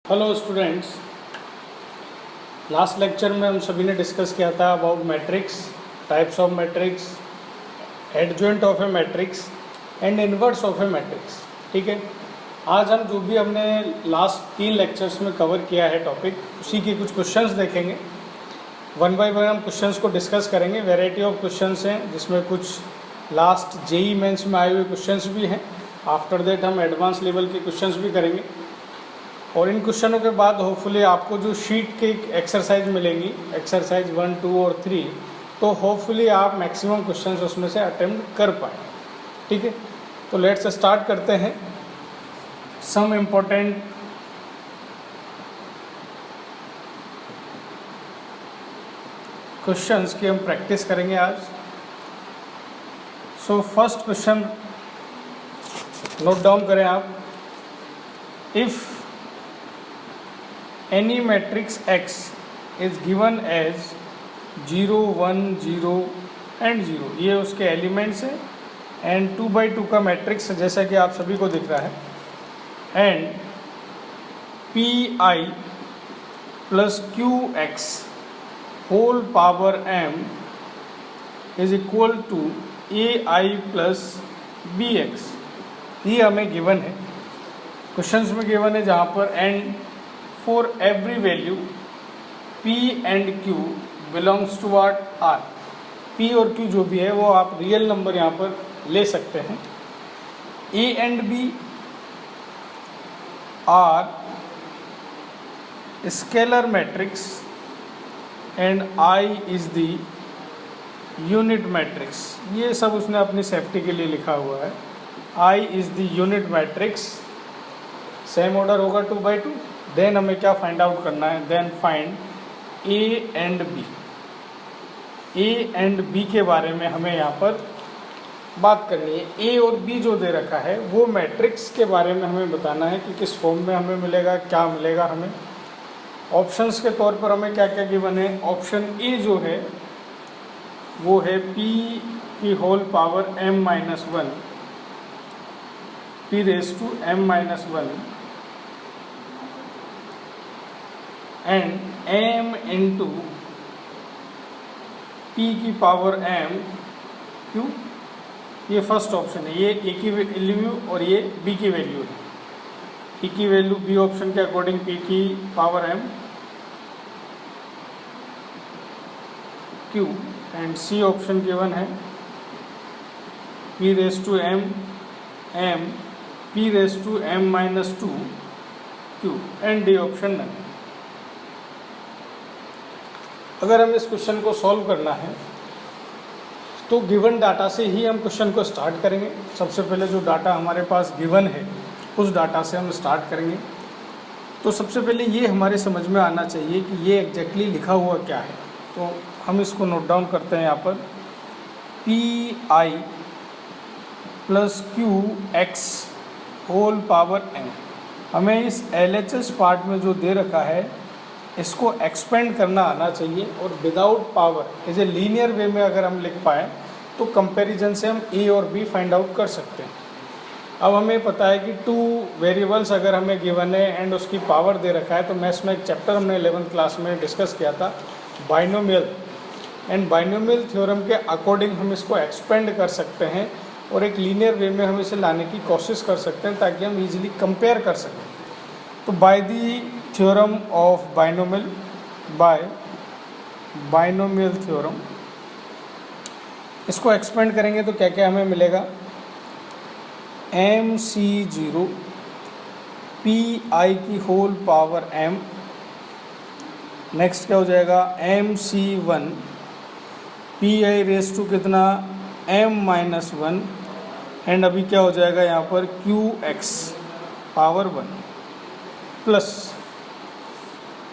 Hello students, last lecture में हम सभी ने डिस्कस किया था about matrix, types of matrix, adjoint of a matrix and inverse of a matrix. ठीक है, आज हम जो भी हमने लास्ट 3 लेक्चर्स में कवर किया है टॉपिक, उसी के कुछ क्वेश्चंस देखेंगे। वन बाय वन हम क्वेश्चंस को डिस्कस करेंगे। वैरायटी ऑफ क्वेश्चंस हैं, जिसमें कुछ लास्ट जेईई मेंस में आए हुए क्वेश्चंस भी हैं। आफ्टर दैट हम एडवांस लेवल के क्वेश्चंस भी करेंगे, और इन क्वेश्चनों के बाद होपफुली आपको जो शीट के एक्सरसाइज मिलेंगी, एक्सरसाइज 1, 2 और 3, तो होपफुली आप मैक्सिमम क्वेश्चंस उसमें से अटेम्प्ट कर पाएँ। ठीक है, तो लेट्स स्टार्ट करते हैं। सम इम्पोर्टेंट क्वेश्चंस की हम प्रैक्टिस करेंगे आज। So first question note down करें आप। If any matrix X is given as 0, 1, 0 and 0, ये उसके एलिमेंट्स हैं, एंड 2 by 2 का मैट्रिक्स जैसा कि आप सभी को दिख रहा है, and PI plus QX whole power M is equal to AI plus BX। ये हमें गिवन है, क्वेश्चंस में गिवन है, जहाँ पर and for every value P and Q belongs to what R। P और Q जो भी है वो आप रियल नंबर यहाँ पर ले सकते हैं। A and B are scalar matrix and I is the unit matrix। ये सब उसने अपनी सेफ्टी के लिए लिखा हुआ है। I is the unit matrix, same order होगा 2 by 2। देन हमें क्या फाइंड आउट करना है, then find A and B. A and B के बारे में हमें यहाँ पर बात करनी है। ए और बी जो दे रखा है वो मैट्रिक्स के बारे में हमें बताना है कि किस फॉर्म में हमें मिलेगा, क्या मिलेगा हमें। ऑप्शंस के तौर पर हमें क्या क्या गिवन है। ऑप्शन ए जो है वो है पी की whole power m-1, p raise to m-1 and m into p की पावर m क्यू। ये फर्स्ट ऑप्शन है, ये ए की वैल्यू और ये b की वैल्यू है। p की वैल्यू b ऑप्शन के अकॉर्डिंग p की power m Q, and c option given है p raise to m p raise to m-2 Q, and d option none. अगर हमें इस क्वेश्चन को सॉल्व करना है तो गिवन डाटा से ही हम क्वेश्चन को स्टार्ट करेंगे। सबसे पहले जो डाटा हमारे पास गिवन है उस डाटा से हम स्टार्ट करेंगे। तो सबसे पहले ये हमारे समझ में आना चाहिए कि ये एग्जैक्टली लिखा हुआ क्या है। तो हम इसको नोट डाउन करते हैं यहाँ पर। PI plus QX whole power M। हमें इस LHS पार्ट में जो दे रखा है इसको एक्सपेंड करना आना चाहिए, और without power as a linear way में अगर हम लिख पाए तो कंपैरिजन से हम ए और बी फाइंड आउट कर सकते हैं। अब हमें पता है कि 2 वेरिएबल्स अगर हमें गिवन है एंड उसकी पावर दे रखा है, तो मैथ्स में एक चैप्टर हमने 11th क्लास में डिस्कस किया था, बाइनोमियल, एंड बाइनोमियल थ्योरम के अकॉर्डिंग हम इसको एक्सपेंड कर सकते हैं और एक लीनियर वे में हम इसे लाने की कोशिश कर सकते हैं ताकि हम ईजिली कंपेयर कर सकें। तो by the theorem of binomial, by binomial theorem इसको एक्सपेंड करेंगे तो क्या क्या हमें मिलेगा। MC0 PI की होल पावर M, नेक्स्ट क्या हो जाएगा MC1 PI रेज टू कितना m-1, एंड अभी क्या हो जाएगा यहाँ पर QX पावर 1 प्लस,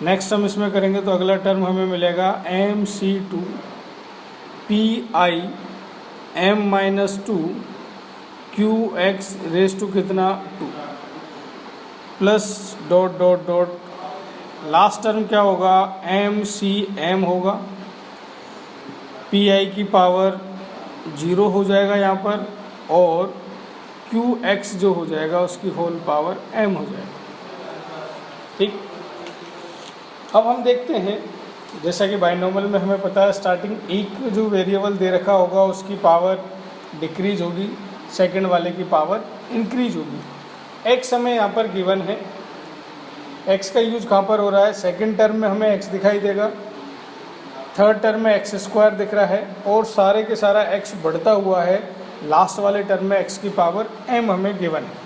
नेक्स्ट हम इसमें करेंगे तो अगला टर्म हमें मिलेगा MC2 PI m-2 QX raise to कितना 2 plus dot dot dot, last term क्या होगा MCM होगा। PI की पावर 0 हो जाएगा यहाँ पर, और QX जो हो जाएगा उसकी होल पावर M हो जाएगा। ठीक। अब हम देखते हैं, जैसा कि बाइनोमियल में हमें पता है स्टार्टिंग एक जो वेरिएबल दे रखा होगा उसकी पावर डिक्रीज होगी, सेकंड वाले की पावर इंक्रीज होगी। एक्स हमें यहाँ पर गिवन है, एक्स का यूज कहाँ पर हो रहा है, सेकंड टर्म में हमें एक्स दिखाई देगा, थर्ड टर्म में एक्स स्क्वायर दिख रहा है, और सारे के सारा एक्स बढ़ता हुआ है, लास्ट वाले टर्म में एक्स की पावर एम हमें गिवन है।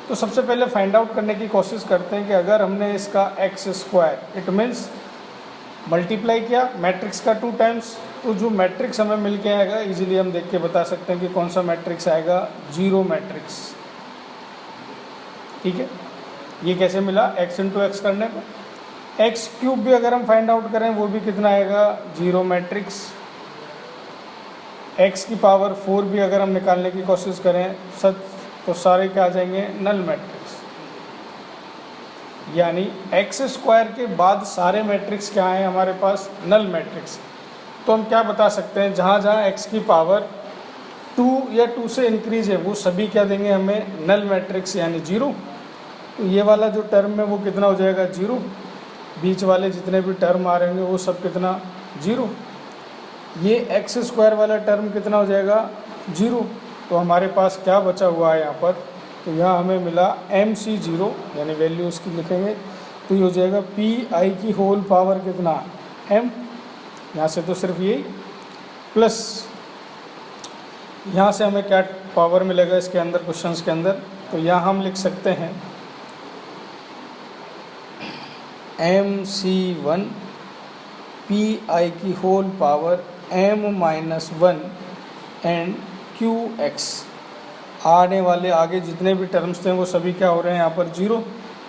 तो सबसे पहले फाइंड आउट करने की कोशिश करते हैं कि अगर हमने इसका x square it means multiply किया मैट्रिक्स का 2 टाइम्स, तो जो मैट्रिक्स हमें मिल के आएगा इजीली हम देख के बता सकते हैं कि कौन सा मैट्रिक्स आएगा, जीरो मैट्रिक्स। ठीक है, ये कैसे मिला, एक्स इंटू एक्स करने पर। एक्स क्यूब भी अगर हम फाइंड आउट करें वो भी कितना आएगा, जीरो मैट्रिक्स। एक्स की पावर 4 भी अगर हम निकालने की कोशिश करें सच, तो सारे क्या आ जाएंगे, नल मैट्रिक्स। यानी एक्स स्क्वायर के बाद सारे मैट्रिक्स क्या हैं हमारे पास, नल मैट्रिक्स। तो हम क्या बता सकते हैं, जहाँ जहाँ एक्स की पावर 2 या 2 से इंक्रीज है वो सभी क्या देंगे हमें, नल मैट्रिक्स यानी जीरो। तो ये वाला जो टर्म है वो कितना हो जाएगा, जीरो। बीच वाले जितने भी टर्म आ रहे होंगे वो सब कितना, जीरो। ये एक्स स्क्वायर वाला टर्म कितना हो जाएगा, जीरो। तो हमारे पास क्या बचा हुआ है यहाँ पर, तो यहाँ हमें मिला एम सी जीरो, यानी वैल्यू उसकी लिखेंगे तो ये हो जाएगा पी आई की होल पावर कितना, एम। यहाँ से तो सिर्फ ये प्लस यहाँ से हमें क्या पावर मिलेगा इसके अंदर, क्वेश्चंस के अंदर, तो यहाँ हम लिख सकते हैं M C one P I की whole power M minus one and Q X. आने वाले आगे जितने भी टर्म्स थे वो सभी क्या हो रहे हैं यहाँ पर, जीरो।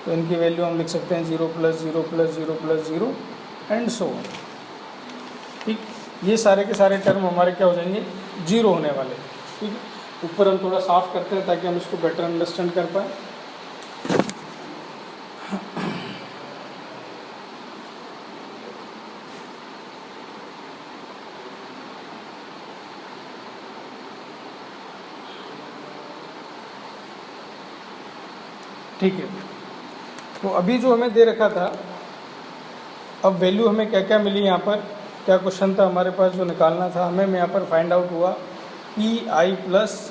तो इनकी वैल्यू हम लिख सकते हैं 0 + 0 + 0 + 0 एंड सो ऑन। ठीक, ये सारे के सारे टर्म हमारे क्या हो जाएंगे, जीरो होने वाले। ठीक है, ऊपर हम थोड़ा साफ करते हैं ताकि हम इसको बेटर अंडरस्टैंड कर पाए। ठीक है, तो अभी जो हमें दे रखा था, अब वैल्यू हमें क्या क्या मिली यहाँ पर, क्या क्वेश्चन था हमारे पास जो निकालना था हमें, यहाँ पर फाइंड आउट हुआ P I plus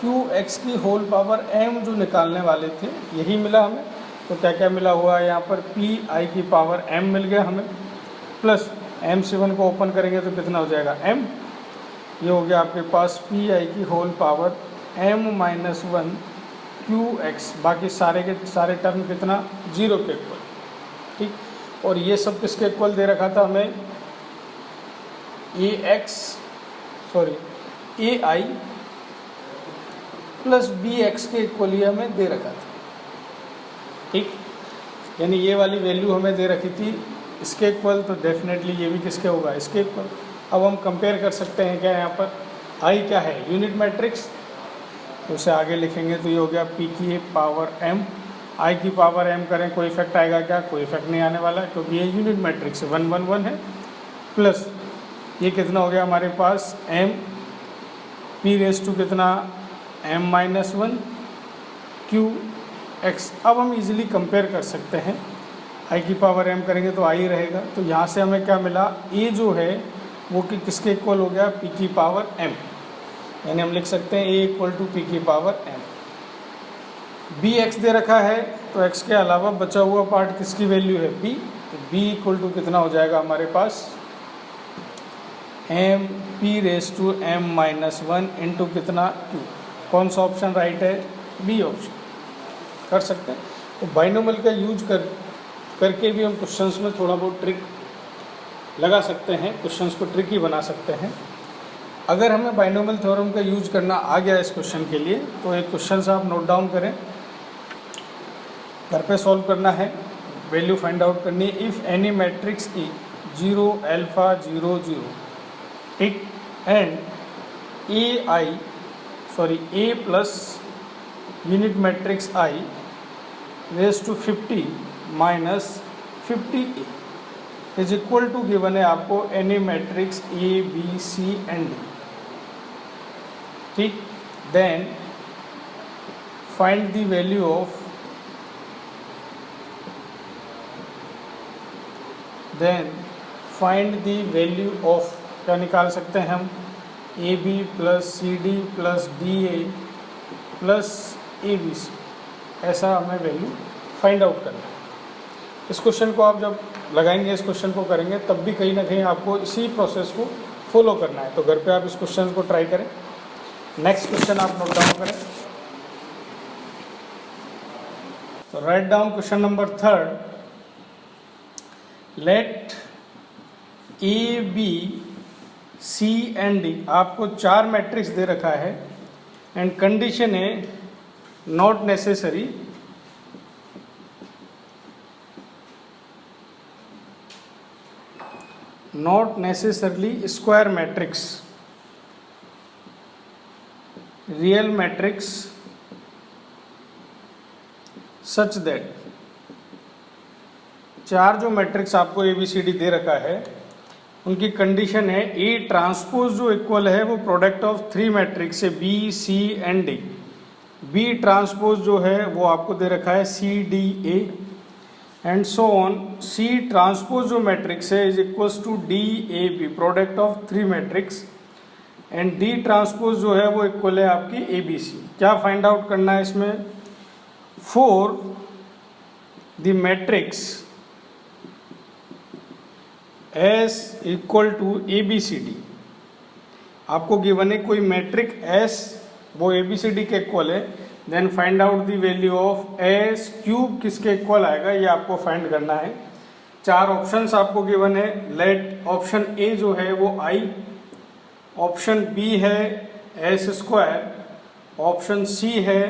Q x की होल पावर एम जो निकालने वाले थे यही मिला हमें। तो क्या क्या मिला हुआ है यहाँ पर, पी आई की पावर एम मिल गया हमें, प्लस एम से वन को ओपन करेंगे तो कितना हो जाएगा, एम। ये हो गया आपके पास पी आई की whole power M minus one Q X, बाकी सारे के सारे टर्म कितना, जीरो के इक्वल। ठीक, और ये सब किसके इक्वल दे रखा था हमें, ए आई प्लस बी एक्स के इक्वल ही हमें दे रखा था। ठीक, यानी ये वाली वैल्यू हमें दे रखी थी इसके इक्वल, तो डेफिनेटली ये भी किसके होगा, इसके इक्वल। अब हम कंपेयर कर सकते हैं क्या यहाँ पर, आई क्या है, यूनिट मैट्रिक्स, तो उसे आगे लिखेंगे तो ये हो गया पी की पावर एम, आई की पावर एम करें कोई इफेक्ट आएगा क्या, कोई इफेक्ट नहीं आने वाला क्योंकि ये यूनिट मैट्रिक्स 1 1 1 है, प्लस ये कितना हो गया हमारे पास एम पी रेस टू कितना, M minus one Q X. अब हम इजीली कंपेयर कर सकते हैं, आई की पावर एम करेंगे तो आई रहेगा, तो यहाँ से हमें क्या मिला, ए जो है वो कि किसके इक्वल हो गया, पी की पावर एम, यानी हम लिख सकते हैं ए इक्वल टू पी की पावर एम। बी एक्स दे रखा है तो एक्स के अलावा बचा हुआ पार्ट किसकी वैल्यू है, बी, तो बी इक्वल टू कितना हो जाएगा हमारे पास, M P raise to M minus one into कितना, क्यू। कौन सा ऑप्शन राइट है, बी ऑप्शन। कर सकते हैं, तो बाइनोमियल का यूज करके भी हम क्वेश्चंस में थोड़ा बहुत ट्रिक लगा सकते हैं, क्वेश्चंस को ट्रिकी बना सकते हैं। अगर हमें बाइनोमियल थ्योरम का यूज करना आ गया इस क्वेश्चन के लिए, तो एक क्वेश्चन आप नोट डाउन करें, घर पे सॉल्व करना है, वैल्यू फाइंड आउट करनी है। If any matrix E 0 alpha 0 0 ठीक and A plus unit matrix I raise to 50 minus 50 is equal to given है आपको any matrix A B C and D. ठीक, then find the value of then find the value of, क्या निकाल सकते हैं हम, A B plus C D plus D A plus A B C, ऐसा हमें वैल्यू फाइंड आउट करना है। इस क्वेश्चन को आप जब लगाएंगे, इस क्वेश्चन को करेंगे, तब भी कहीं ना कहीं आपको इसी प्रोसेस को फॉलो करना है। तो घर पे आप इस क्वेश्चन को ट्राई करें। नेक्स्ट क्वेश्चन आप नोट डाउन करें। तो write down question number 3। Let A B C and D, आपको 4 मैट्रिक्स दे रखा है एंड कंडीशन है not necessary not necessarily square matrix, real matrix such that, 4 जो मैट्रिक्स आपको ए बी सी डी दे रखा है उनकी कंडीशन है ए ट्रांसपोज जो इक्वल है वो प्रोडक्ट ऑफ 3 मैट्रिक्स है B C and D. B transpose जो है वो आपको दे रखा है C D A and so on. C transpose जो मैट्रिक्स है is equals to D A B, product of 3 matrix, and D transpose जो है वो इक्वल है आपकी ए बी सी। क्या फाइंड आउट करना है इसमें, for the matrix S equal to A B C D. आपको गिवन है कोई मैट्रिक एस वो ए बी सी डी के इक्वल है, then find out the value of S cube किसके इक्वल आएगा, ये आपको फाइंड करना है। 4 ऑप्शंस आपको गिवन है। लेट ऑप्शन ए जो है वो आई, ऑप्शन बी है एस स्क्वायर, ऑप्शन सी है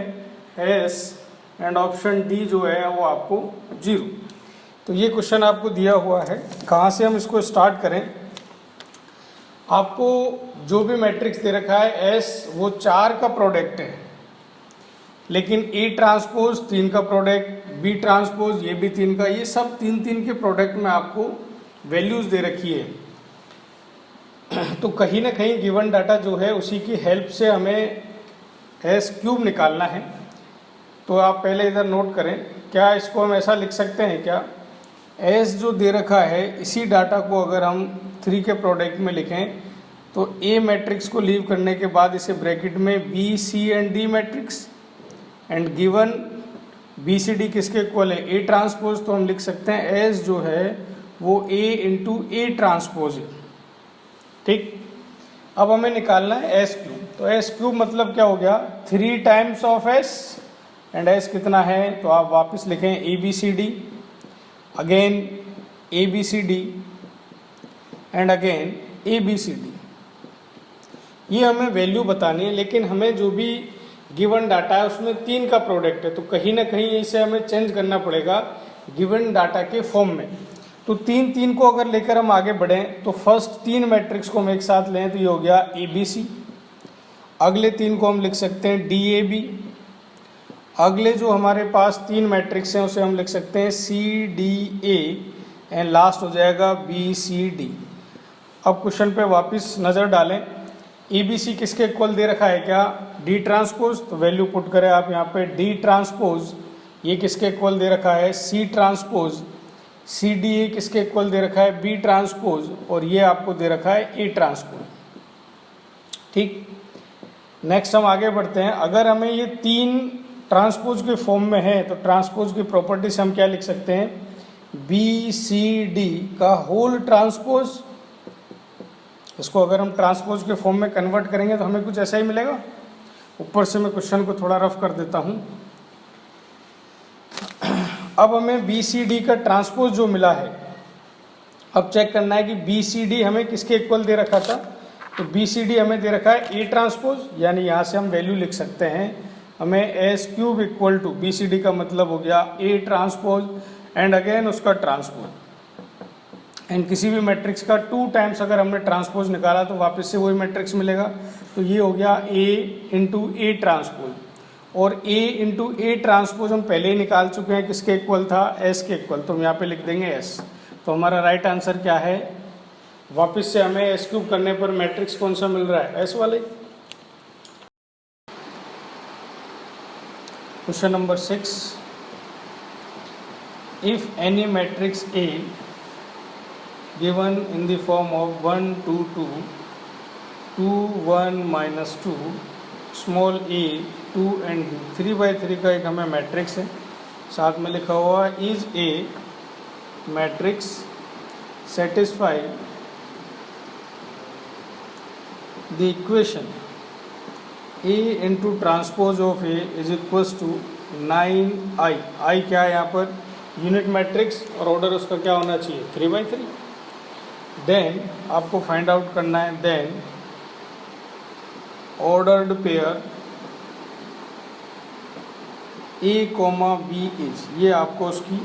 एस, एंड ऑप्शन डी जो है वो आपको 0। तो ये क्वेश्चन आपको दिया हुआ है। कहाँ से हम इसको स्टार्ट करें, आपको जो भी मैट्रिक्स दे रखा है एस वो 4 का प्रोडक्ट है, लेकिन ए ट्रांसपोज 3 का प्रोडक्ट, बी ट्रांसपोज ये भी 3 का, ये सब 3 के प्रोडक्ट में आपको वैल्यूज दे रखी है। तो कहीं ना कहीं गिवन डाटा जो है उसी की हेल्प से हमें एस क्यूब निकालना है। तो आप पहले इधर नोट करें, क्या इसको हम ऐसा लिख सकते हैं क्या, एस जो दे रखा है इसी डाटा को अगर हम 3 के प्रोडक्ट में लिखें तो ए मैट्रिक्स को लीव करने के बाद इसे ब्रैकेट में B C and D matrix, and given B C D किसके इक्वल है, ए ट्रांसपोज, तो हम लिख सकते हैं एस जो है वो ए इंटू ए ट्रांसपोज है। ठीक, अब हमें निकालना है एस क्यूब। तो एस क्यूब मतलब क्या हो गया, 3 times of S, and S कितना है, तो आप वापस लिखें A B C D, again A B C D, and again A B C D. ये हमें वैल्यू बतानी है, लेकिन हमें जो भी गिवन डाटा है उसमें 3 का प्रोडक्ट है, तो कहीं ना कहीं इसे हमें चेंज करना पड़ेगा गिवन डाटा के फॉर्म में। तो 3 को अगर लेकर हम आगे बढ़ें तो फर्स्ट 3 मैट्रिक्स को हम एक साथ लें तो ये हो गया ए बी सी, अगले 3 को हम लिख सकते हैं डी ए बी, अगले जो हमारे पास 3 मैट्रिक्स हैं उसे हम लिख सकते हैं C D A, and last हो जाएगा बी सी डी। अब क्वेश्चन पे वापस नज़र डालें, ए बी सी किसके इक्वल दे रखा है, क्या डी ट्रांसपोज, तो वैल्यू पुट करें आप यहाँ पे डी ट्रांसपोज, ये किसके इक्वल दे रखा है सी ट्रांसपोज, सी डी ए किसके इक्वल दे रखा है बी ट्रांसपोज, और ये आपको दे रखा है ए ट्रांसपोज। ठीक, नेक्स्ट हम आगे बढ़ते हैं। अगर हमें ये 3 ट्रांसपोज के फॉर्म में है तो ट्रांसपोज की प्रॉपर्टी से हम क्या लिख सकते हैं, बी सी डी का होल ट्रांसपोज। इसको अगर हम ट्रांसपोज के फॉर्म में कन्वर्ट करेंगे तो हमें कुछ ऐसा ही मिलेगा। ऊपर से मैं क्वेश्चन को थोड़ा रफ कर देता हूं। अब हमें बी सी डी का ट्रांसपोज जो मिला है, अब चेक करना है कि बी सी डी हमें किसके इक्वल दे रखा था, तो बी सी डी हमें दे रखा है ए ट्रांसपोज, यानी यहाँ से हम वैल्यू लिख सकते हैं, हमें S cube equal to B C D का मतलब हो गया ए ट्रांसपोज एंड अगेन उसका ट्रांसपोज, एंड किसी भी मैट्रिक्स का 2 टाइम्स अगर हमने ट्रांसपोज निकाला तो वापस से वही मैट्रिक्स मिलेगा। तो ये हो गया ए इंटू ए ट्रांसपोज, और ए इंटू ए ट्रांसपोज हम पहले ही निकाल चुके हैं, किसके इक्वल था एस के इक्वल, तो हम यहाँ पे लिख देंगे एस। तो हमारा राइट आंसर क्या है, वापस से हमें एस क्यूब करने पर मैट्रिक्स कौन सा मिल रहा है, एस वाले। Question number 6, if any matrix A given in the form of 1 2 2 2 1 minus 2 small a 2 and b 3/3 का एक हमें मैट्रिक्स है, साथ में लिखा हुआ is A matrix satisfy the equation a into transpose of a is equals to 9i। i क्या है यहाँ पर? यूनिट मैट्रिक्स, और ऑर्डर उसका क्या होना चाहिए? 3/3। देन आपको फाइंड आउट करना है then ordered pair a, b is, ये आपको उसकी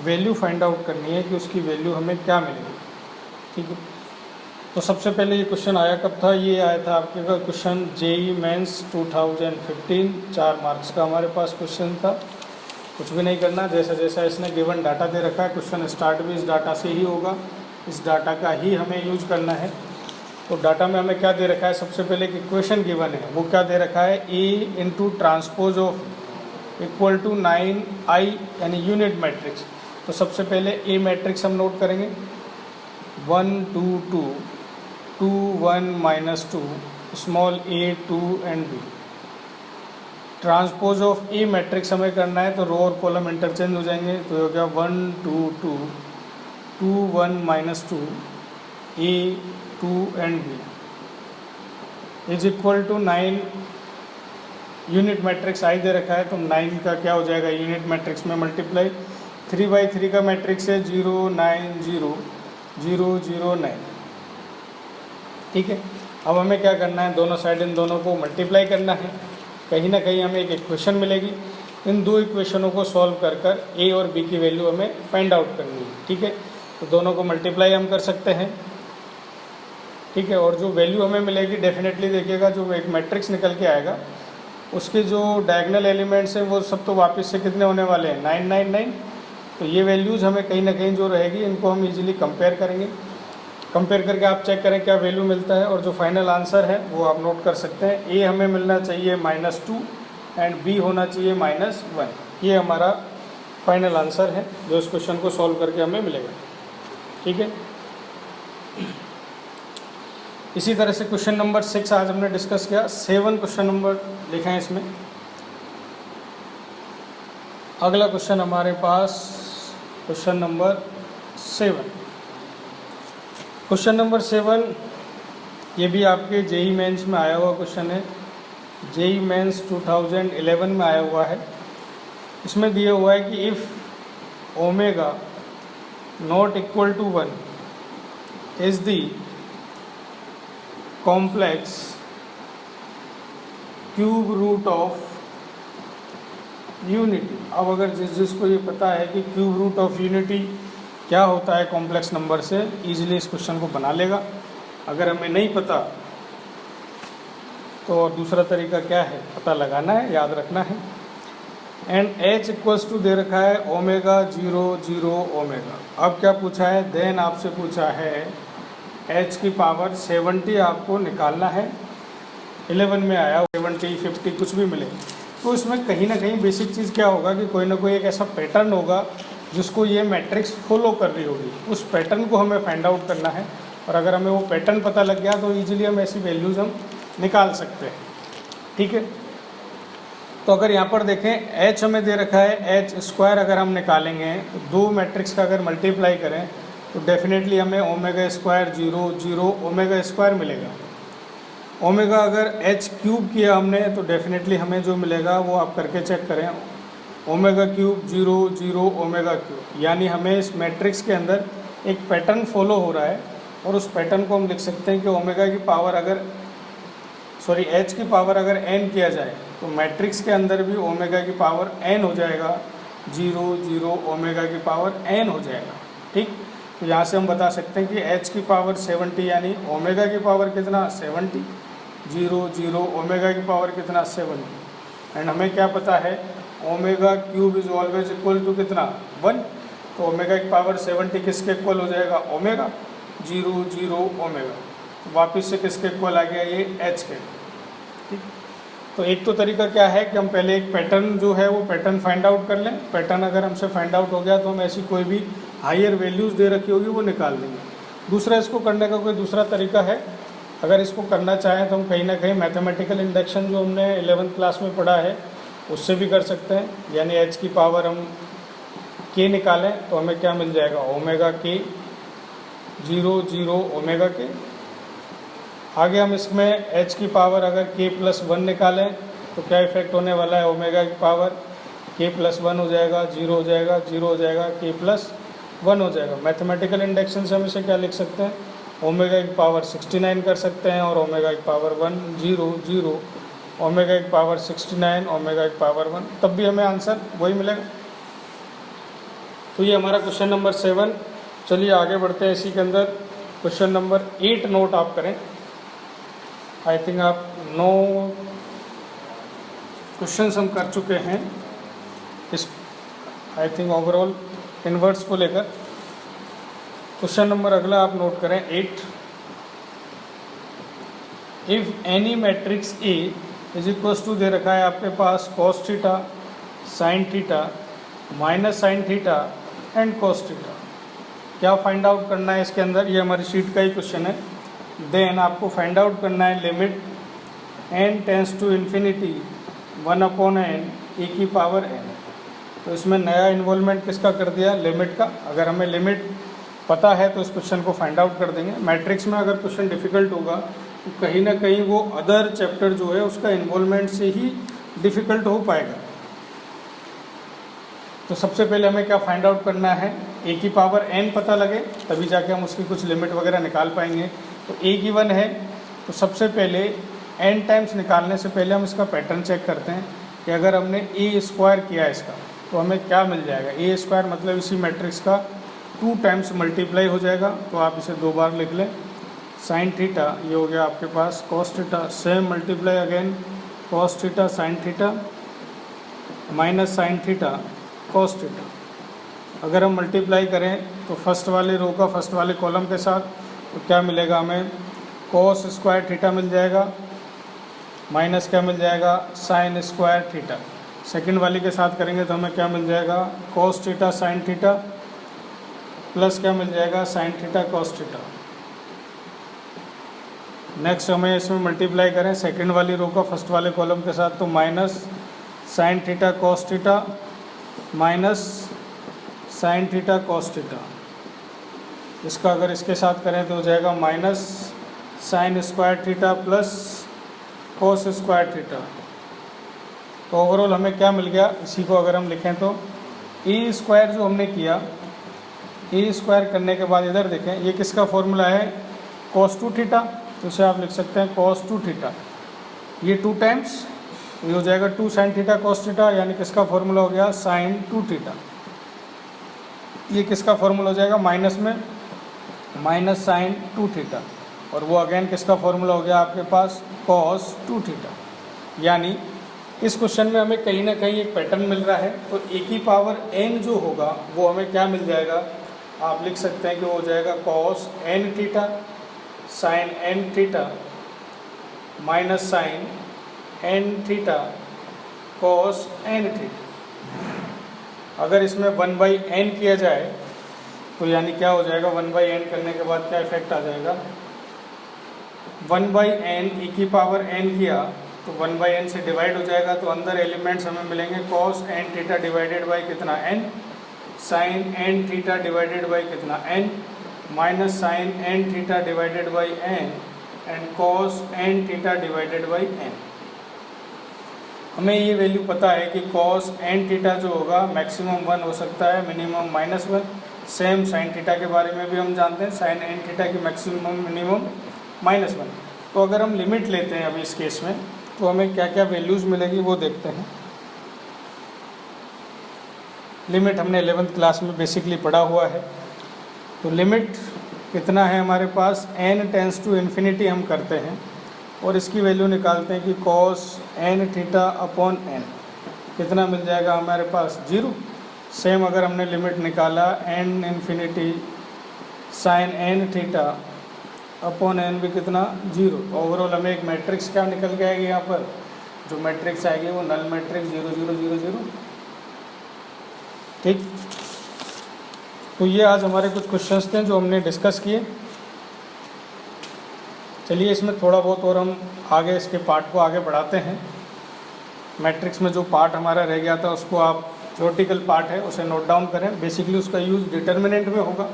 वैल्यू फाइंड आउट करनी है कि उसकी वैल्यू हमें क्या मिलेगी। ठीक है, तो सबसे पहले ये क्वेश्चन आया कब था? ये आया था आपके का क्वेश्चन जेई मेंस 2015, 4 मार्क्स का हमारे पास क्वेश्चन था। कुछ भी नहीं करना, जैसा जैसा इसने गिवन डाटा दे रखा है, क्वेश्चन स्टार्ट भी इस डाटा से ही होगा, इस डाटा का ही हमें यूज करना है। तो डाटा में हमें क्या दे रखा है? सबसे पहले एक इक्वेशन गिवन है, वो क्या दे रखा है? a into transpose of equal to 9i यानी यूनिट मैट्रिक्स। तो सबसे पहले ए मैट्रिक्स हम नोट करेंगे 1 2 2 2 1 minus 2 small a 2 and b। Transpose of a matrix हमें करना है, तो रो और कॉलम इंटरचेंज हो जाएंगे, तो हो गया 1 2 2 2 1 minus 2 a 2 and b is equal to 9 unit matrix I दे रखा है, तो 9 का क्या हो जाएगा यूनिट मैट्रिक्स में मल्टीप्लाई। 3/3 का मैट्रिक्स है 0 9 0 0 0 9। ठीक है, अब हमें क्या करना है? दोनों साइड इन दोनों को मल्टीप्लाई करना है, कहीं ना कहीं हमें एक इक्वेशन मिलेगी। इन दो इक्वेशनों को सॉल्व कर कर ए और बी की वैल्यू हमें फाइंड आउट करनी है। ठीक है, तो दोनों को मल्टीप्लाई हम कर सकते हैं। ठीक है, और जो वैल्यू हमें मिलेगी डेफिनेटली देखिएगा, जो एक मैट्रिक्स निकल के आएगा उसके जो डायगोनल एलिमेंट्स हैं वो सब तो वापस से कितने होने वाले हैं? 9 9 9। तो ये वैल्यूज़ हमें कहीं ना कहीं जो रहेगी इनको हम इजीली कंपेयर करेंगे। कंपेयर करके आप चेक करें क्या वैल्यू मिलता है, और जो फाइनल आंसर है वो आप नोट कर सकते हैं। ए हमें मिलना चाहिए -2 एंड बी होना चाहिए -1। ये हमारा फाइनल आंसर है जो इस क्वेश्चन को सॉल्व करके हमें मिलेगा। ठीक है, इसी तरह से क्वेश्चन नंबर 6 आज हमने डिस्कस किया। 7 क्वेश्चन नंबर लिखे हैं इसमें। अगला क्वेश्चन हमारे पास क्वेश्चन नंबर 7। क्वेश्चन नंबर 7 ये भी आपके जेई मेंस में आया हुआ क्वेश्चन है, जेई मेंस 2011 में आया हुआ है। इसमें दिया हुआ है कि if omega not equal to 1 is the complex cube root of unity. अब अगर जिसको ये पता है कि क्यूब रूट ऑफ यूनिटी क्या होता है कॉम्प्लेक्स नंबर से, इजीली इस क्वेश्चन को बना लेगा। अगर हमें नहीं पता तो और दूसरा तरीका क्या है? पता लगाना है, याद रखना है। एंड h इक्वल्स टू दे रखा है ओमेगा 0 0 ओमेगा। अब क्या पूछा है? देन आपसे पूछा है h की पावर 70 आपको निकालना है। 11 में आया 70 50 कुछ भी मिले, तो इसमें कहीं ना कहीं बेसिक चीज़ क्या होगा कि कोई ना कोई एक ऐसा पैटर्न होगा जिसको ये मैट्रिक्स फॉलो कर रही होगी। उस पैटर्न को हमें फाइंड आउट करना है, और अगर हमें वो पैटर्न पता लग गया तो ईजिली हम ऐसी वैल्यूज़ हम निकाल सकते हैं। ठीक है, तो अगर यहाँ पर देखें h हमें दे रखा है h², अगर हम निकालेंगे तो दो मैट्रिक्स का अगर मल्टीप्लाई करें तो डेफिनेटली हमें ओमेगा स्क्वायर 0 0 ओमेगा स्क्वायर मिलेगा। ओमेगा अगर h³ किया हमने तो डेफिनेटली हमें जो मिलेगा वो आप करके चेक करें, ओमेगा क्यूब 0 0 ओमेगा क्यूब। यानी हमें इस मैट्रिक्स के अंदर एक पैटर्न फॉलो हो रहा है, और उस पैटर्न को हम लिख सकते हैं कि ओमेगा की पावर अगर h की पावर अगर n किया जाए तो मैट्रिक्स के अंदर भी ओमेगा की पावर n हो जाएगा, 0 0 ओमेगा की पावर n हो जाएगा। ठीक, तो यहाँ से हम बता सकते हैं कि h की पावर 70 यानी ओमेगा की पावर कितना 70, 0 0 ओमेगा की पावर कितना 70। एंड हमें क्या पता है omega cube is always equal to कितना 1, तो ओमेगा की पावर 70 किसके इक्वल हो जाएगा? Omega 0 0 omega. तो वापस से किसके इक्वल आ गया? ये h के। ठीक, तो एक तो तरीका क्या है कि हम पहले एक पैटर्न जो है वो पैटर्न फाइंड आउट कर लें। पैटर्न अगर हमसे फाइंड आउट हो गया तो हम ऐसी कोई भी हायर वैल्यूज़ दे रखी होगी वो निकाल देंगे। दूसरा इसको करने का कोई दूसरा तरीका है, अगर इसको करना चाहें तो हम कहीं ना कहीं मैथमेटिकल इंडक्शन जो हमने 11th क्लास में पढ़ा है उससे भी कर सकते हैं। यानी h की पावर हम k निकालें तो हमें क्या मिल जाएगा, ओमेगा k 0 0 ओमेगा k। आगे हम इसमें h की पावर अगर k + 1 निकालें तो क्या इफेक्ट होने वाला है, ओमेगा की पावर k + 1 हो जाएगा, 0 हो जाएगा, 0 हो जाएगा, k + 1 हो जाएगा। मैथमेटिकल इंडक्शन से हम इसे क्या लिख सकते हैं, ओमेगा की पावर 69 कर सकते हैं और ओमेगा की पावर 1 0 0, ओमेगा की पावर 69, ओमेगा की पावर 1, तब भी हमें आंसर वही मिलेगा। तो ये हमारा क्वेश्चन नंबर 7। चलिए आगे बढ़ते हैं इसी के अंदर। क्वेश्चन नंबर 8 नोट आप करें। आई थिंक आप 9 क्वेश्चंस हम कर चुके हैं इस, आई थिंक ओवरऑल इन्वर्स को लेकर। क्वेश्चन नंबर अगला आप नोट करें 8। If any matrix A is equals to दे रखा है आपके पास cos theta, sin theta, minus sin theta and cos theta. क्या फाइंड आउट करना है इसके अंदर, ये हमारी शीट का ही क्वेश्चन है। देन आपको फाइंड आउट करना है limit n tends to infinity 1/n e की पावर n। तो इसमें नया इन्वॉल्वमेंट किसका कर दिया, लिमिट का। अगर हमें लिमिट पता है तो इस क्वेश्चन को फाइंड आउट कर देंगे। मैट्रिक्स में अगर क्वेश्चन डिफ़िकल्ट होगा तो कहीं ना कहीं वो अदर चैप्टर जो है उसका इन्वॉल्वमेंट से ही डिफ़िकल्ट हो पाएगा। तो सबसे पहले हमें क्या फाइंड आउट करना है, a की पावर n पता लगे तभी जाके हम उसकी कुछ लिमिट वगैरह निकाल पाएंगे। तो a गिवन है, तो सबसे पहले n टाइम्स निकालने से पहले हम इसका पैटर्न चेक करते हैं कि अगर हमने a² किया इसका तो हमें क्या मिल जाएगा। a² मतलब इसी मैट्रिक्स का 2 टाइम्स मल्टीप्लाई हो जाएगा। तो आप इसे 2 बार लिख लें। साइन थीटा ये हो गया आपके पास cos theta, same multiply again cos theta sine theta minus sine theta cos theta. अगर हम मल्टीप्लाई करें तो फर्स्ट वाले रो का फर्स्ट वाले कॉलम के साथ तो क्या मिलेगा हमें, cos² थीटा मिल जाएगा, माइनस क्या मिल जाएगा, sin² थीटा। सेकंड वाली के साथ करेंगे तो हमें क्या मिल जाएगा, cos theta sine theta plus क्या मिल जाएगा, sin theta cos theta. Next हमें इसमें मल्टीप्लाई करें सेकंड वाली रो का फर्स्ट वाले कॉलम के साथ तो minus sin theta cos theta minus sin theta cos theta. इसका अगर इसके साथ करें तो हो जाएगा minus sin² theta plus cos² theta. तो ओवरऑल हमें क्या मिल गया, इसी को अगर हम लिखें तो a² जो हमने किया, a² करने के बाद इधर देखें ये किसका फॉर्मूला है, cos2 थीटा। तो इसे आप लिख सकते हैं cos2 थीटा। ये 2 टाइम्स ये हो जाएगा 2 sin थीटा cos थीटा, यानी किसका फॉर्मूला हो गया, sin2 थीटा। ये किसका फॉर्मूला हो जाएगा, माइनस में माइनस sin2 थीटा, और वो अगेन किसका फॉर्मूला हो गया आपके पास, cos2 थीटा। यानी इस क्वेश्चन में हमें कहीं ना कहीं एक पैटर्न मिल रहा है। तो a की पावर n जो होगा वो हमें क्या मिल जाएगा, आप लिख सकते हैं कि वो हो जाएगा cos n theta sin n theta minus sin n theta cos n theta. अगर इसमें 1/n किया जाए तो यानी क्या हो जाएगा, 1/n करने के बाद क्या इफेक्ट आ जाएगा, 1/n e की पावर n किया तो 1/n से डिवाइड हो जाएगा। तो अंदर एलिमेंट्स हमें मिलेंगे cos n theta divided by कितना n, sin n theta divided by कितना n, minus sin n theta divided by n and cos n theta divided by n। हमें ये वैल्यू पता है कि cos n थीटा जो होगा मैक्सिमम 1 हो सकता है, मिनिमम -1। सेम sin थीटा के बारे में भी हम जानते हैं, sin n थीटा की मैक्सिमम मिनिमम -1। तो अगर हम लिमिट लेते हैं अभी इस केस में तो हमें क्या क्या वैल्यूज़ मिलेगी वो देखते हैं। लिमिट हमने 11th क्लास में बेसिकली पढ़ा हुआ है। तो लिमिट कितना है हमारे पास, n टेंस टू इन्फिनिटी हम करते हैं और इसकी वैल्यू निकालते हैं कि cos n theta upon n कितना मिल जाएगा हमारे पास, 0। सेम अगर हमने लिमिट निकाला n infinity sin n theta upon n भी कितना, 0। ओवरऑल हमें एक मैट्रिक्स क्या निकल के आएगी, यहाँ पर जो मैट्रिक्स आएगी वो नल मैट्रिक्स 0 0 0 0। ठीक, तो ये आज हमारे कुछ क्वेश्चंस थे जो हमने डिस्कस किए। चलिए इसमें थोड़ा बहुत और हम आगे इसके पार्ट को आगे बढ़ाते हैं। मैट्रिक्स में जो पार्ट हमारा रह गया था उसको आप थ्योरेटिकल पार्ट है उसे नोट डाउन करें। बेसिकली उसका यूज़ डिटर्मिनेंट में होगा।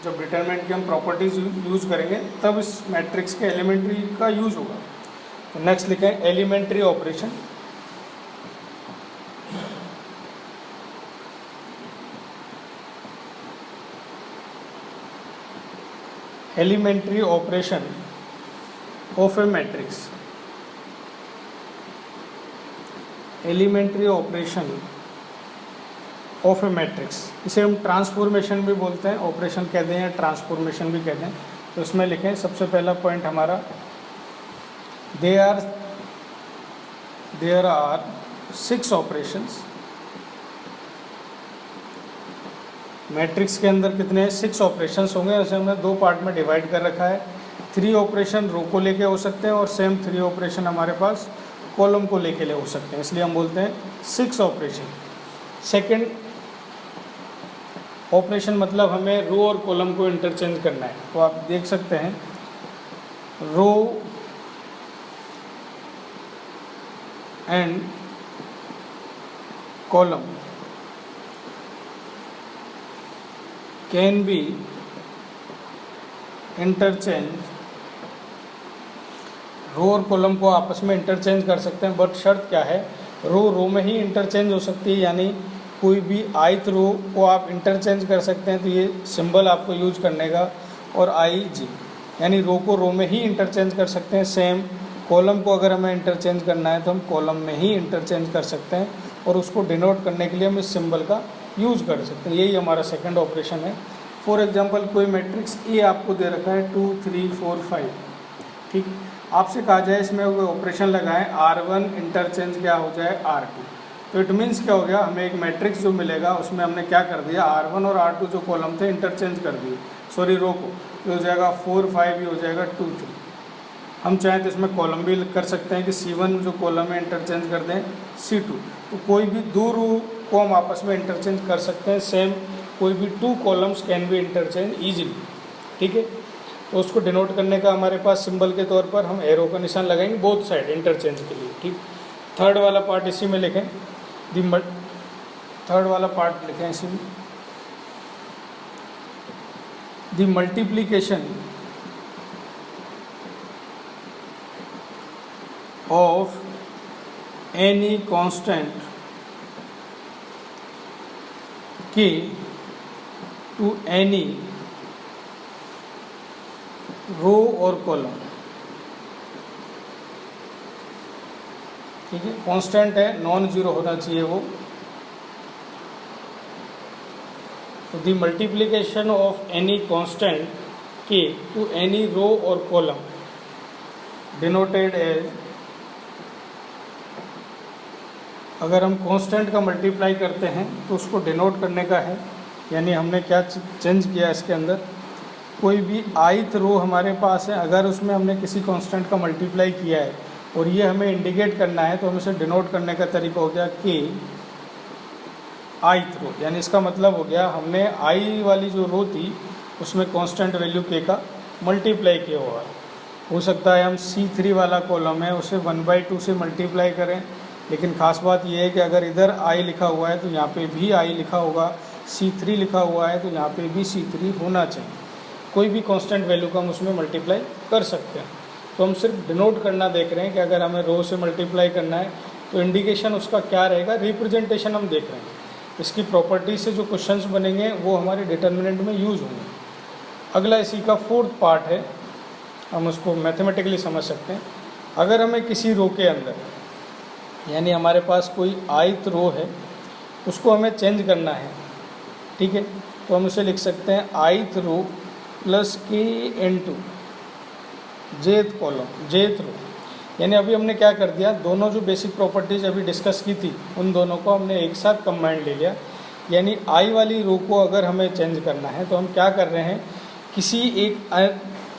जब डिटर्मिनेंट की हम प्रॉपर्टीज़ यूज़ करेंगे तब इस मैट्रिक्स के एलिमेंट्री का यूज़ होगा। तो नेक्स्ट लिखें elementary operation. Elementary operation of a matrix. Elementary operation of a matrix, इसे हम ट्रांसफॉर्मेशन भी बोलते हैं, ऑपरेशन कहते हैं, ट्रांसफॉर्मेशन भी कहते हैं। तो इसमें लिखें सबसे पहला पॉइंट हमारा देयर आर 6 ऑपरेशंस। मैट्रिक्स के अंदर कितने 6 ऑपरेशंस होंगे, उसे हमने 2 पार्ट में डिवाइड कर रखा है। 3 ऑपरेशन रो को लेके हो सकते हैं और सेम 3 ऑपरेशन हमारे पास कॉलम को लेके हो सकते हैं, इसलिए हम बोलते हैं 6 ऑपरेशन। सेकंड ऑपरेशन मतलब हमें रो और कॉलम को इंटरचेंज करना है। तो आप देख सकते हैं row and column can be interchange. Row और कॉलम को आपस में इंटरचेंज कर सकते हैं, बट शर्त क्या है, रो में ही इंटरचेंज हो सकती है, यानी कोई भी ith रो को आप इंटरचेंज कर सकते हैं। तो ये सिंबल आपको यूज करने का, और IG यानी रो को रो में ही इंटरचेंज कर सकते हैं। सेम कॉलम को अगर हमें इंटरचेंज करना है तो हम कॉलम में ही इंटरचेंज कर सकते हैं, और उसको डिनोट करने के लिए हम इस सिंबल का यूज़ कर सकते हैं। यही हमारा सेकंड ऑपरेशन है। फॉर एग्जांपल कोई मैट्रिक्स ए आपको दे रखा है 2 3 4 5, ठीक, आपसे कहा जाए इसमें वो ऑपरेशन लगाएं R1 इंटरचेंज क्या हो जाए R2। तो इट मीन्स क्या हो गया, हमें एक मैट्रिक्स जो मिलेगा उसमें हमने क्या कर दिया, R1 और R2 जो कॉलम थे इंटरचेंज कर दिए, सॉरी रो को, ये हो जाएगा 4 5, ये हो जाएगा 2 3। हम चाहें तो इसमें कॉलम भी कर सकते हैं कि C1 जो कॉलम है इंटरचेंज कर दें C2। तो कोई भी 2 रो को हम आपस में इंटरचेंज कर सकते हैं। सेम कोई भी 2 columns can be interchange easily, ठीक है। तो उसको डिनोट करने का हमारे पास सिंबल के तौर पर हम एरो का निशान लगाएंगे बोथ साइड इंटरचेंज के लिए, ठीक। थर्ड वाला पार्ट इसी में लिखें, थर्ड वाला पार्ट लिखें इसी में, the multiplication of any constant के टू एनी रो और कॉलम, ठीक है। कांस्टेंट है, नॉन जीरो होना चाहिए वो। तो the multiplication of any constant के टू एनी रो और कॉलम डिनोटेड एज, अगर हम कांस्टेंट का मल्टीप्लाई करते हैं तो उसको डिनोट करने का है, यानी हमने क्या चेंज किया इसके अंदर, कोई भी ith रो हमारे पास है, अगर उसमें हमने किसी कांस्टेंट का मल्टीप्लाई किया है और ये हमें इंडिकेट करना है, तो हम इसे डिनोट करने का तरीका हो गया कि ith रो, यानी इसका मतलब हो गया हमने I वाली जो रो थी उसमें कांस्टेंट वैल्यू k का मल्टीप्लाई किया हुआ है। हो सकता है हम C3 वाला कॉलम है उसे 1/2 से मल्टीप्लाई करें, लेकिन ख़ास बात यह है कि अगर इधर I लिखा हुआ है तो यहाँ पे भी I लिखा होगा, C3 लिखा हुआ है तो यहाँ पे भी C3 होना चाहिए। कोई भी कांस्टेंट वैल्यू का हम उसमें मल्टीप्लाई कर सकते हैं। तो हम सिर्फ डिनोट करना देख रहे हैं कि अगर हमें रो से मल्टीप्लाई करना है तो इंडिकेशन उसका क्या रहेगा, रिप्रेजेंटेशन हम देख रहे हैं। इसकी प्रॉपर्टी से जो क्वेश्चंस बनेंगे वो हमारे डिटर्मिनेंट में यूज़ होंगे। अगला इसी का फोर्थ पार्ट है, हम उसको मैथमेटिकली समझ सकते हैं। अगर हमें किसी रो के अंदर, यानी हमारे पास कोई ith रो है उसको हमें चेंज करना है, ठीक है, तो हम उसे लिख सकते हैं ith row plus k into jth column, jth row. यानी अभी हमने क्या कर दिया, दोनों जो बेसिक प्रॉपर्टीज़ अभी डिस्कस की थी उन दोनों को हमने एक साथ कंबाइंड ले लिया। यानी I वाली रो को अगर हमें चेंज करना है तो हम क्या कर रहे हैं, किसी एक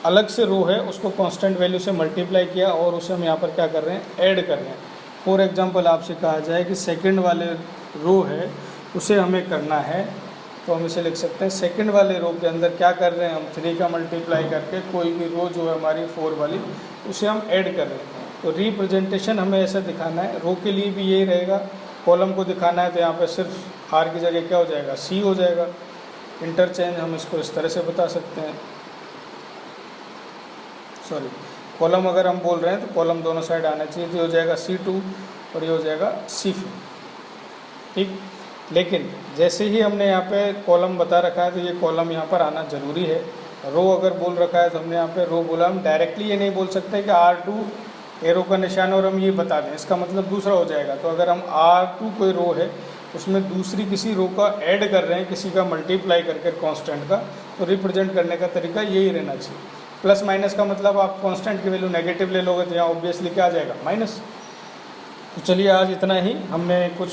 अलग से रो है उसको कांस्टेंट वैल्यू से मल्टीप्लाई किया और उसे हम यहाँ पर क्या कर रहे हैं, ऐड कर रहे हैं। फॉर एग्जांपल आपसे कहा जाए कि सेकंड वाले रो है उसे हमें करना है तो हम इसे लिख सकते हैं सेकंड वाले रो के अंदर क्या कर रहे हैं हम 3 का मल्टीप्लाई करके कोई भी रो जो है हमारी 4 वाली उसे हम ऐड कर रहे हैं। तो रिप्रेजेंटेशन हमें ऐसा दिखाना है, रो के लिए भी यही रहेगा, कॉलम को दिखाना है तो यहाँ पे सिर्फ आर की जगह क्या हो जाएगा सी हो जाएगा। इंटरचेंज हम इसको इस तरह से बता सकते हैं, सॉरी कॉलम अगर हम बोल रहे हैं तो कॉलम दोनों साइड आना चाहिए, तो हो जाएगा C2 और ये हो जाएगा C4, ठीक। लेकिन जैसे ही हमने यहाँ पे कॉलम बता रखा है तो ये कॉलम यहाँ पर आना ज़रूरी है। रो अगर बोल रखा है तो हमने यहाँ पे रो बोला, हम डायरेक्टली ये नहीं बोल सकते कि R2 एरो का निशान और हम ये बता दें, इसका मतलब दूसरा हो जाएगा। तो अगर हम R2 कोई रो है उसमें दूसरी किसी रो का ऐड कर रहे हैं, किसी का मल्टीप्लाई करके कांस्टेंट का, तो रिप्रेजेंट करने का तरीका यही रहना चाहिए। प्लस माइनस का मतलब आप कांस्टेंट की वैल्यू नेगेटिव ले लोगे तो यहाँ ऑब्वियसली क्या आ जाएगा माइनस। तो चलिए आज इतना ही, हमने कुछ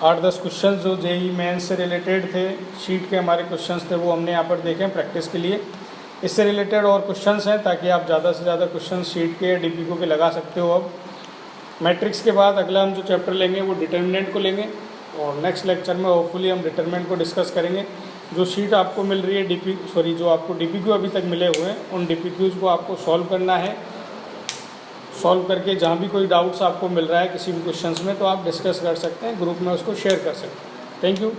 8-10 क्वेश्चन जो जेईई मेंस से रिलेटेड थे, शीट के हमारे क्वेश्चंस थे, वो हमने यहाँ पर देखे प्रैक्टिस के लिए। इससे रिलेटेड और क्वेश्चंस हैं ताकि आप ज़्यादा से ज़्यादा क्वेश्चन शीट के डीपीक्यू के लगा सकते हो। अब मैट्रिक्स के बाद अगला हम जो चैप्टर लेंगे वो डिटर्मिनेंट को लेंगे, और नेक्स्ट लेक्चर में होपफुली हम डिटर्मिनेंट को डिस्कस करेंगे। जो शीट आपको मिल रही है जो आपको डीपीक्यू अभी तक मिले हुए हैं, उन डीपीक्यूज़ को आपको सॉल्व करना है। सॉल्व करके जहाँ भी कोई डाउट्स आपको मिल रहा है किसी भी क्वेश्चंस में, तो आप डिस्कस कर सकते हैं, ग्रुप में उसको शेयर कर सकते हैं। Thank you.